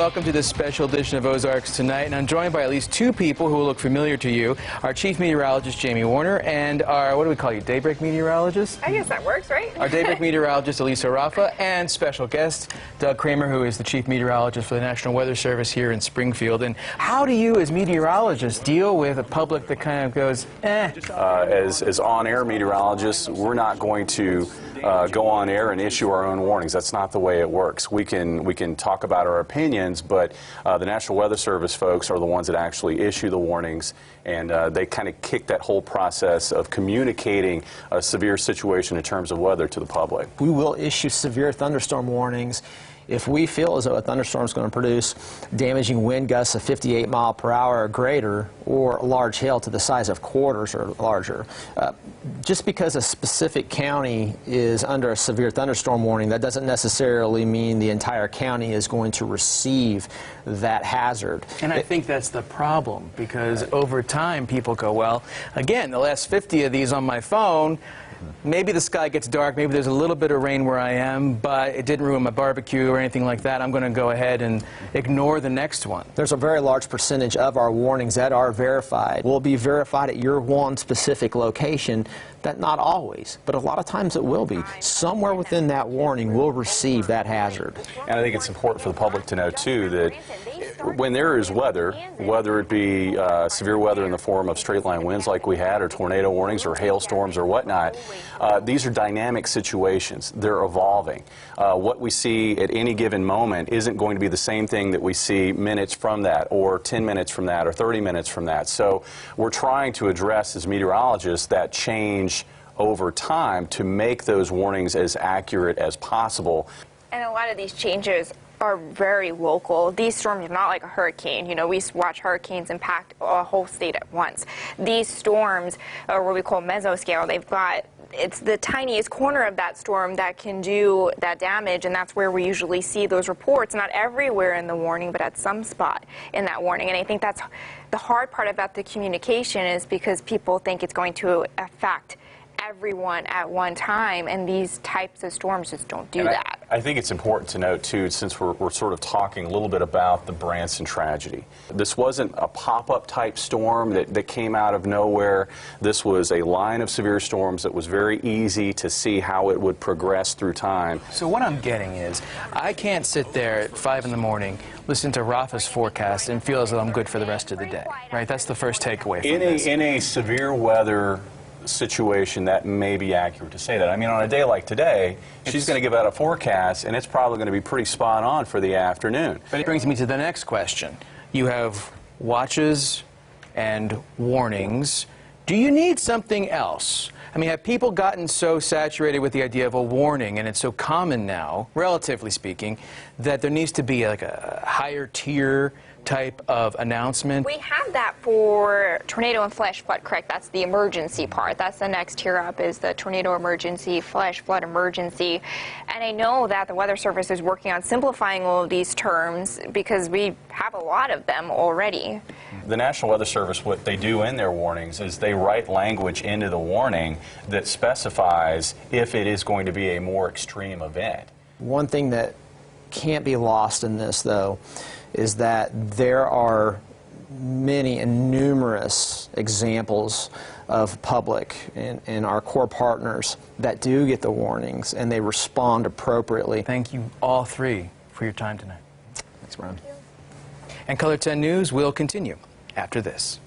welcome to this special edition of Ozarks Tonight. And I'm joined by at least two people who will look familiar to you. Our Chief Meteorologist, Jamie Warriner, and our, what do we call you, Daybreak Meteorologist? I guess that works, right? Our Daybreak Meteorologist, Elisa Raffa, and special guest, Doug Cramer, who is the Chief Meteorologist for the National Weather Service here in Springfield. And how do you, as meteorologists, deal with a public that kind of goes, eh? As on-air meteorologists, we're not going to go on air and issue our own warnings. That's not the way it works. We can talk about our opinions, but the National Weather Service folks are the ones that actually issue the warnings, and they kind of kick that whole process of communicating a severe situation in terms of weather to the public. We will issue severe thunderstorm warnings if we feel as though a thunderstorm is going to produce damaging wind gusts of 58 miles per hour or greater, or large hail to the size of quarters or larger. Just because a specific county is under a severe thunderstorm warning, that doesn't necessarily mean the entire county is going to receive that hazard. And I think that's the problem, because over time people go, well, again, the last 50 of these on my phone, maybe the sky gets dark, maybe there's a little bit of rain where I am, but it didn't ruin my barbecue or anything like that. I'm going to go ahead and ignore the next one. There's a very large percentage of our warnings that are verified. Will be verified at your one specific location. That not always, but a lot of times it will be. Somewhere within that warning will receive that hazard. And I think it's important for the public to know, too, that when there is weather, whether it be severe weather in the form of straight-line winds like we had, or tornado warnings, or hailstorms, or whatnot, these are dynamic situations. They're evolving. What we see at any given moment isn't going to be the same thing that we see minutes from that, or 10 minutes from that, or 30 minutes from that. So we're trying to address, as meteorologists, that change over time to make those warnings as accurate as possible. And a lot of these changes are very local. These storms are not like a hurricane. You know, we watch hurricanes impact a whole state at once. These storms are what we call mesoscale. They've got, it's the tiniest corner of that storm that can do that damage, and that's where we usually see those reports. Not everywhere in the warning, but at some spot in that warning. And I think that's the hard part about the communication, is because people think it's going to affect everyone at one time, and these types of storms just don't do that. I think it's important to note, too, since we're sort of talking a little bit about the Branson tragedy. This wasn't a pop-up type storm that came out of nowhere. This was a line of severe storms that was very easy to see how it would progress through time. So what I'm getting is, I can't sit there at 5 in the morning, listen to Raffa's forecast, and feel as though I'm good for the rest of the day, right? That's the first takeaway from this. In a severe weather situation, that may be accurate to say that. I mean, on a day like today, she's going to give out a forecast, and it's probably going to be pretty spot on for the afternoon. But it brings me to the next question. You have watches and warnings. Do you need something else? I mean, have people gotten so saturated with the idea of a warning, and it's so common now, relatively speaking, that there needs to be like a higher tier type of announcement? We have that for tornado and flash flood, correct? That's the emergency part. That's the next tier up, is the tornado emergency, flash flood emergency. And I know that the Weather Service is working on simplifying all of these terms, because we have a lot of them already. The National Weather Service, what they do in their warnings is they write language into the warning that specifies if it is going to be a more extreme event. One thing that can't be lost in this, though, is that there are many and numerous examples of public and our core partners that do get the warnings, and they respond appropriately. Thank you all three for your time tonight. Thanks, Brian. And KOLR10 News will continue after this.